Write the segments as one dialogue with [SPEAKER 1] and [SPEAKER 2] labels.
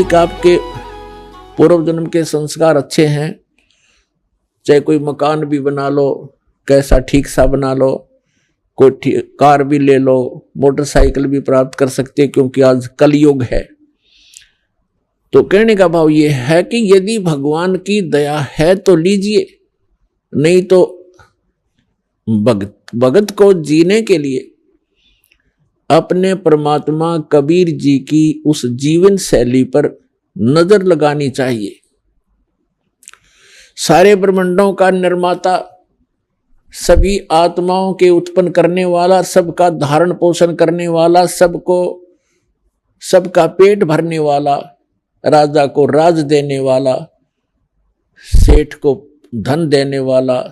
[SPEAKER 1] ठीक आपके पूर्व जन्म के संस्कार अच्छे हैं, चाहे कोई मकान भी बना लो, कैसा ठीक सा बना लो, कोई कार भी ले लो, मोटरसाइकिल भी प्राप्त कर सकते, क्योंकि आज कलयुग है। तो कहने का भाव ये है कि यदि भगवान की दया है तो लीजिए, नहीं तो भगत को जीने के लिए अपने परमात्मा कबीर जी की उस जीवन शैली पर नजर लगानी चाहिए। सारे ब्रह्मांडों का निर्माता, सभी आत्माओं के उत्पन्न करने वाला, सबका धारण पोषण करने वाला, सबका पेट भरने वाला, राजा को राज देने वाला, सेठ को धन देने वाला,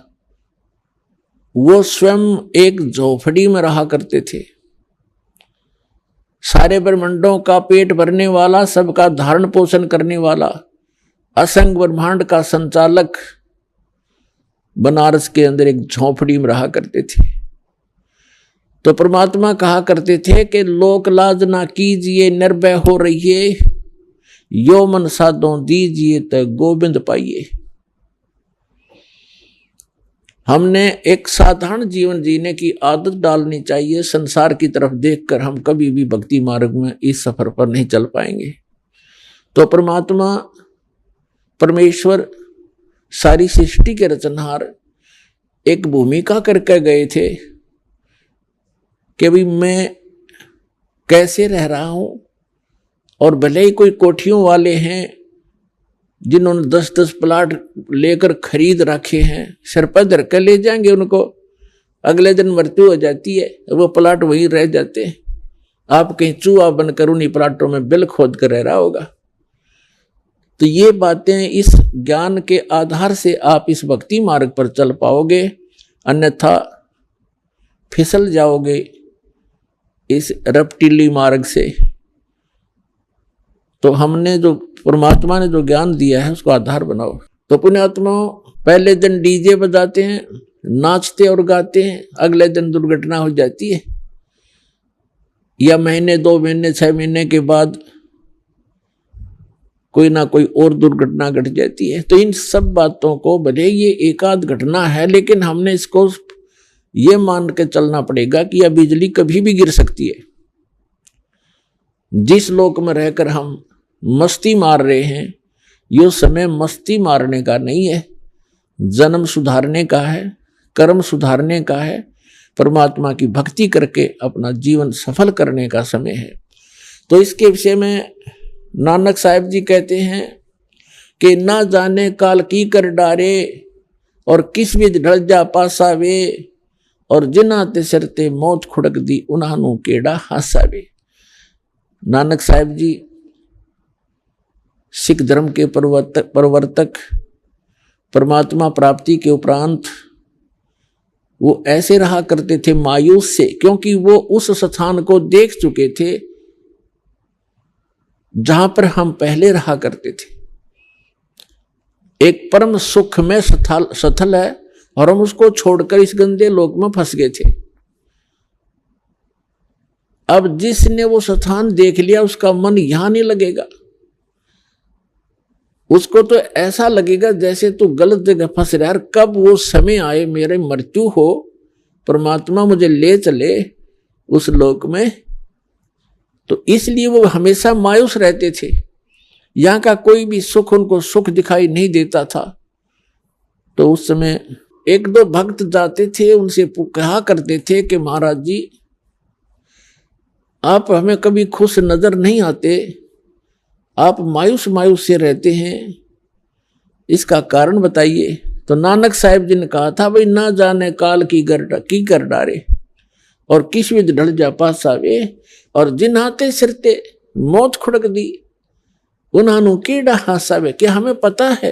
[SPEAKER 1] वो स्वयं एक झोपड़ी में रहा करते थे। सारे ब्रह्मांडों का पेट भरने वाला, सबका धारण पोषण करने वाला, असंख्य ब्रह्मांड का संचालक बनारस के अंदर एक झोपड़ी में रहा करते थे। तो परमात्मा कहा करते थे कि लोक लाज ना कीजिए, निर्भय हो रहिए, यो मन साधो दीजिए तो गोविंद पाइए। हमने एक साधारण जीवन जीने की आदत डालनी चाहिए। संसार की तरफ देखकर हम कभी भी भक्ति मार्ग में इस सफर पर नहीं चल पाएंगे। तो परमात्मा परमेश्वर सारी सृष्टि के रचनहार एक भूमिका करके गए थे कि भाई मैं कैसे रह रहा हूं, और भले ही कोई कोठियों वाले हैं जिन्होंने 10-10 प्लाट लेकर खरीद रखे हैं, सिर पर धर कर ले जाएंगे उनको, अगले दिन मृत्यु हो जाती है, वो प्लाट वहीं रह जाते हैं। आप कहीं चूहा बनकर उन्हीं प्लाटों में बिल खोद कर रह रहा होगा। तो ये बातें इस ज्ञान के आधार से आप इस भक्ति मार्ग पर चल पाओगे, अन्यथा फिसल जाओगे इस रपटीली मार्ग से। तो हमने जो परमात्मा ने जो ज्ञान दिया है उसको आधार बनाओ। तो पुण्यात्माओं, पहले दिन डीजे बजाते हैं, नाचते और गाते हैं, अगले दिन दुर्घटना हो जाती है, या महीने 2 महीने 6 महीने के बाद कोई ना कोई और दुर्घटना घट जाती है। तो इन सब बातों को, भले ये एकाध घटना है, लेकिन हमने इसको ये मान के चलना पड़ेगा कि यह बिजली कभी भी गिर सकती है। जिस लोक में रहकर हम मस्ती मार रहे हैं, ये समय मस्ती मारने का नहीं है, जन्म सुधारने का है, कर्म सुधारने का है, परमात्मा की भक्ति करके अपना जीवन सफल करने का समय है। तो इसके विषय में नानक साहिब जी कहते हैं कि ना जाने काल की कर डारे, और किस विध ढल जा पासावे, और जिन्हां ते सरते मौत खुड़क दी उन्हां केड़ा हासावे। नानक साहिब जी सिख धर्म के प्रवर्तक, परमात्मा प्राप्ति के उपरांत वो ऐसे रहा करते थे मायूस से, क्योंकि वो उस स्थान को देख चुके थे जहां पर हम पहले रहा करते थे। एक परम सुख में सथल है, और हम उसको छोड़कर इस गंदे लोक में फंस गए थे। अब जिसने वो स्थान देख लिया, उसका मन यहां नहीं लगेगा, उसको तो ऐसा लगेगा जैसे तू गलत जगह फंस रहा है। कब वो समय आए, मेरे मृत्यु हो, परमात्मा मुझे ले चले उस लोक में। तो इसलिए वो हमेशा मायूस रहते थे। यहां का कोई भी सुख उनको सुख दिखाई नहीं देता था। तो उस समय 1-2 भक्त जाते थे, उनसे कहा करते थे कि महाराज जी, आप हमें कभी खुश नजर नहीं आते, आप मायूस मायूस से रहते हैं, इसका कारण बताइए। तो नानक साहिब जी ने कहा था, भाई ना जाने काल की कर डारे, और किस विध ढल जा पासावे, और जिन हाथे सिरते मौत खुड़क दी उन्हां केड़ा हासावे। कि हमें पता है,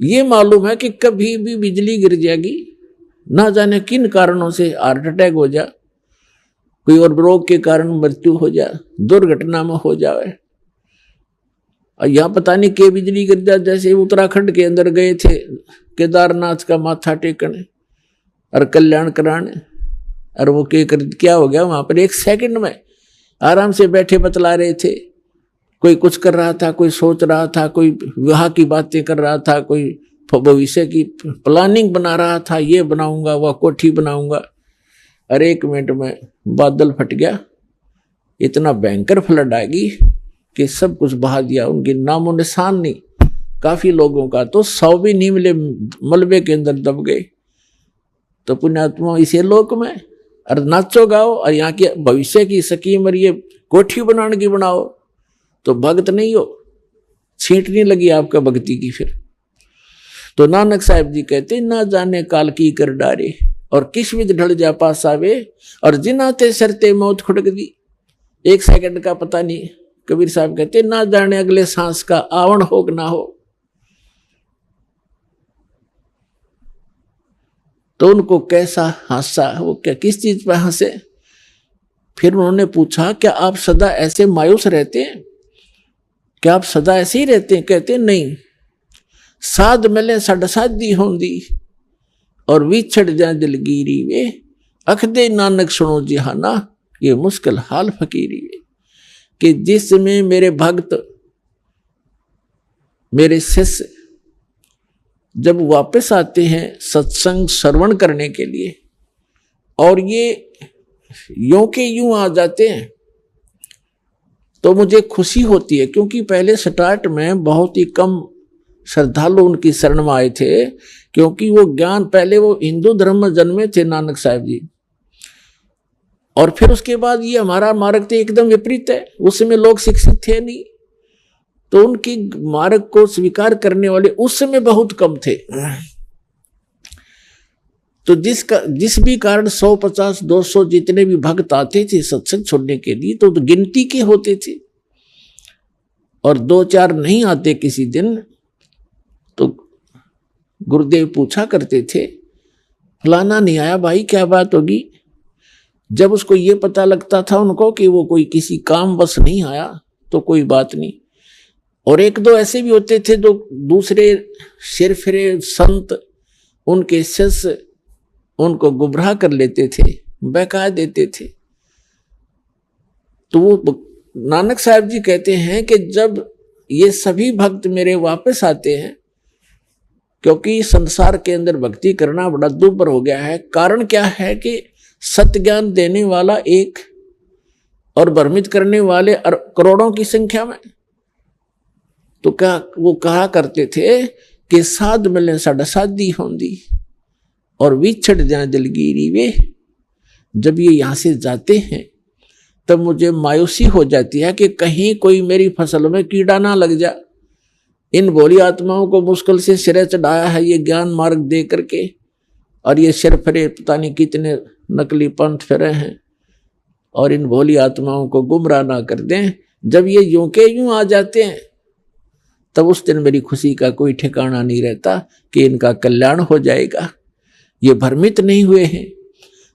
[SPEAKER 1] ये मालूम है कि कभी भी बिजली गिर जाएगी, ना जाने किन कारणों से हार्ट अटैक हो जा, कोई और रोग के कारण मृत्यु हो जा, दुर्घटना में हो जाए। और यहां पता नहीं के बिजली गिर जा। जैसे उत्तराखंड के अंदर गए थे केदारनाथ का माथा टेकने और कल्याण कराने, और वो क्या हो गया वहां पर 1 सेकंड में आराम से बैठे बतला रहे थे कोई कुछ कर रहा था, कोई सोच रहा था, कोई विवाह की बातें कर रहा था, कोई भविष्य की प्लानिंग बना रहा था, ये बनाऊंगा, वह कोठी बनाऊंगा। अरे 1 मिनट में बादल फट गया, इतना भयंकर फ्लड आ गई कि सब कुछ बहा दिया, उनके नामो निशान नहीं। काफी लोगों का तो 100 भी नहीं मिले, मलबे के अंदर दब गए। तो पुण्यात्मा इसे लोक में और नाचो गाओ और यहाँ की भविष्य की स्कीम और ये कोठी बनाने की बनाओ, तो भक्त नहीं हो, छींट नहीं लगी आपका भक्ति की। फिर तो नानक साहब जी कहते, ना जाने काल की कर डारे और किस विध ढल जा पास आवे, और जिनाते सरते मौत खुटक दी। 1 सेकंड का पता नहीं। कबीर साहब कहते, ना जाने अगले सांस का आवण हो कि ना हो। तो उनको कैसा हंसा, वो क्या किस चीज पर हंसे। फिर उन्होंने पूछा, क्या आप सदा ऐसे मायूस रहते हैं? क्या आप सदा ऐसे ही रहते हैं? कहते नहीं, साध मिले सड साधी होंदी और विछड़ जाए दिलगीरी वे, अख दे नानक सुनो जिहाना, ये मुश्किल हाल फकीरी वे। कि जिसमें मेरे भक्त, मेरे शिष्य जब वापस आते हैं सत्संग श्रवण करने के लिए, और ये यूं के यूं आ जाते हैं, तो मुझे खुशी होती है। क्योंकि पहले स्टार्ट में बहुत ही कम श्रद्धालु उनकी शरण में आए थे, क्योंकि वो ज्ञान, पहले वो हिंदू धर्म में जन्मे थे नानक साहब जी, और फिर उसके बाद ये हमारा मार्ग तो एकदम विपरीत है। उस समय लोग शिक्षित थे नहीं, तो उनकी मार्ग को स्वीकार करने वाले उस समय बहुत कम थे। तो जिस भी कारण 150-200 जितने भी भक्त आते थे सत्संग छोड़ने के लिए, तो गिनती के होते थे, और 2-4 नहीं आते किसी दिन, तो गुरुदेव पूछा करते थे, फलाना नहीं आया भाई, क्या बात होगी। जब उसको ये पता लगता था उनको कि वो कोई किसी काम बस नहीं आया, तो कोई बात नहीं। और 1-2 ऐसे भी होते थे जो दूसरे सिरफिरे संत, उनके शिष्य उनको गुमराह कर लेते थे, बहका देते थे। तो वो नानक साहब जी कहते हैं कि जब ये सभी भक्त मेरे वापस आते हैं, क्योंकि संसार के अंदर भक्ति करना बड़ा दुर्भर हो गया है। कारण क्या है कि सत्य ज्ञान देने वाला एक और भ्रमित करने वाले करोड़ों की संख्या में। तो क्या वो कहा करते थे कि साध मिले साढ़ा साधी होंदी और विछड़ जाए दिलगीरी वे। जब ये यहां से जाते हैं तब मुझे मायूसी हो जाती है कि कहीं कोई मेरी फसल में कीड़ा ना लग जा। इन भोली आत्माओं को मुश्किल से सिरे चढ़ाया है ये ज्ञान मार्ग दे करके, और ये सिर फिरे पता नहीं कितने नकली पंथ फिरे हैं, और इन भोली आत्माओं को गुमराह ना कर दें। जब ये यूं के यूं आ जाते हैं तब उस दिन मेरी खुशी का कोई ठिकाना नहीं रहता कि इनका कल्याण हो जाएगा। ये भ्रमित नहीं हुए हैं।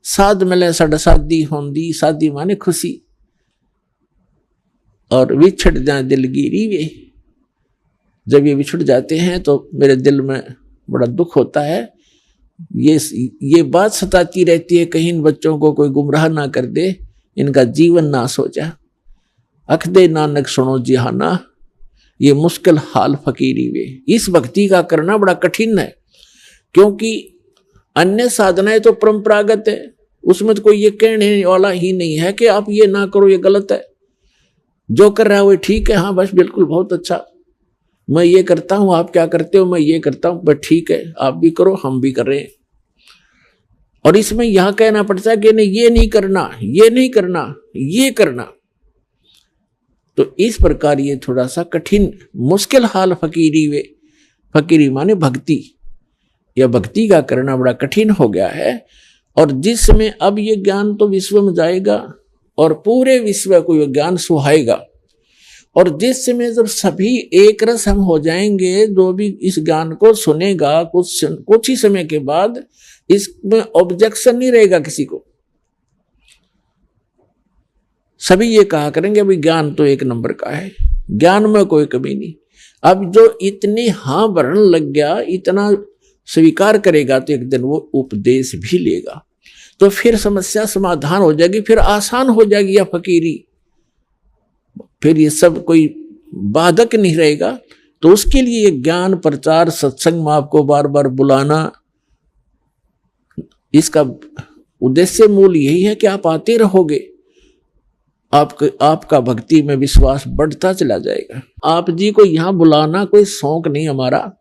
[SPEAKER 1] साध मिले सड़ साधी होंदी, साधी माने खुशी, और विछड़ जाए दिलगीरी वे। जब ये विछड़ जाते हैं तो मेरे दिल में बड़ा दुख होता है। ये बात सताती रहती है, कहीं इन बच्चों को कोई गुमराह ना कर दे, इनका जीवन नाश हो जाए। अख दे नानक सुनो जिहाना, ये मुश्किल हाल फकीरी वे। इस भक्ति का करना बड़ा कठिन है, क्योंकि अन्य साधनाएं तो परंपरागत है, उसमें तो कोई ये कहने वाला ही नहीं है कि आप ये ना करो, ये गलत है। जो कर रहा है वो ठीक है, हाँ बस बिल्कुल बहुत अच्छा, मैं ये करता हूं, आप क्या करते हो, मैं ये करता हूं, बस ठीक है, आप भी करो हम भी कर रहे हैं। और इसमें यहां कहना पड़ता है कि नहीं ये नहीं करना, ये नहीं करना, ये करना। तो इस प्रकार ये थोड़ा सा कठिन मुश्किल हाल फकीरी वे। फकीरी माने भक्ति, यह भक्ति का करना बड़ा कठिन हो गया है। और जिसमें अब ये ज्ञान तो विश्व में जाएगा और पूरे विश्व को यह ज्ञान सुहाएगा, और जिस समय जब सभी एक रस हम हो जाएंगे, जो भी इस ज्ञान को सुनेगा कुछ ही समय के बाद इसमें ऑब्जेक्शन नहीं रहेगा किसी को। सभी ये कहा करेंगे अभी ज्ञान तो 1 नंबर का है, ज्ञान में कोई कमी नहीं। अब जो इतनी हाँ भरण लग गया, इतना स्वीकार करेगा, तो एक दिन वो उपदेश भी लेगा, तो फिर समस्या समाधान हो जाएगी, फिर आसान हो जाएगी यह फकीरी। फिर ये सब कोई बाधक नहीं रहेगा, तो उसके लिए ज्ञान प्रचार सत्संग में आपको बार बार बुलाना, इसका उद्देश्य मूल यही है कि आप आते रहोगे, आपका भक्ति में विश्वास बढ़ता चला जाएगा। आप जी को यहां बुलाना कोई शौक नहीं हमारा,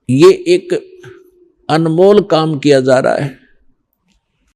[SPEAKER 1] ये एक अनमोल काम किया जा रहा है।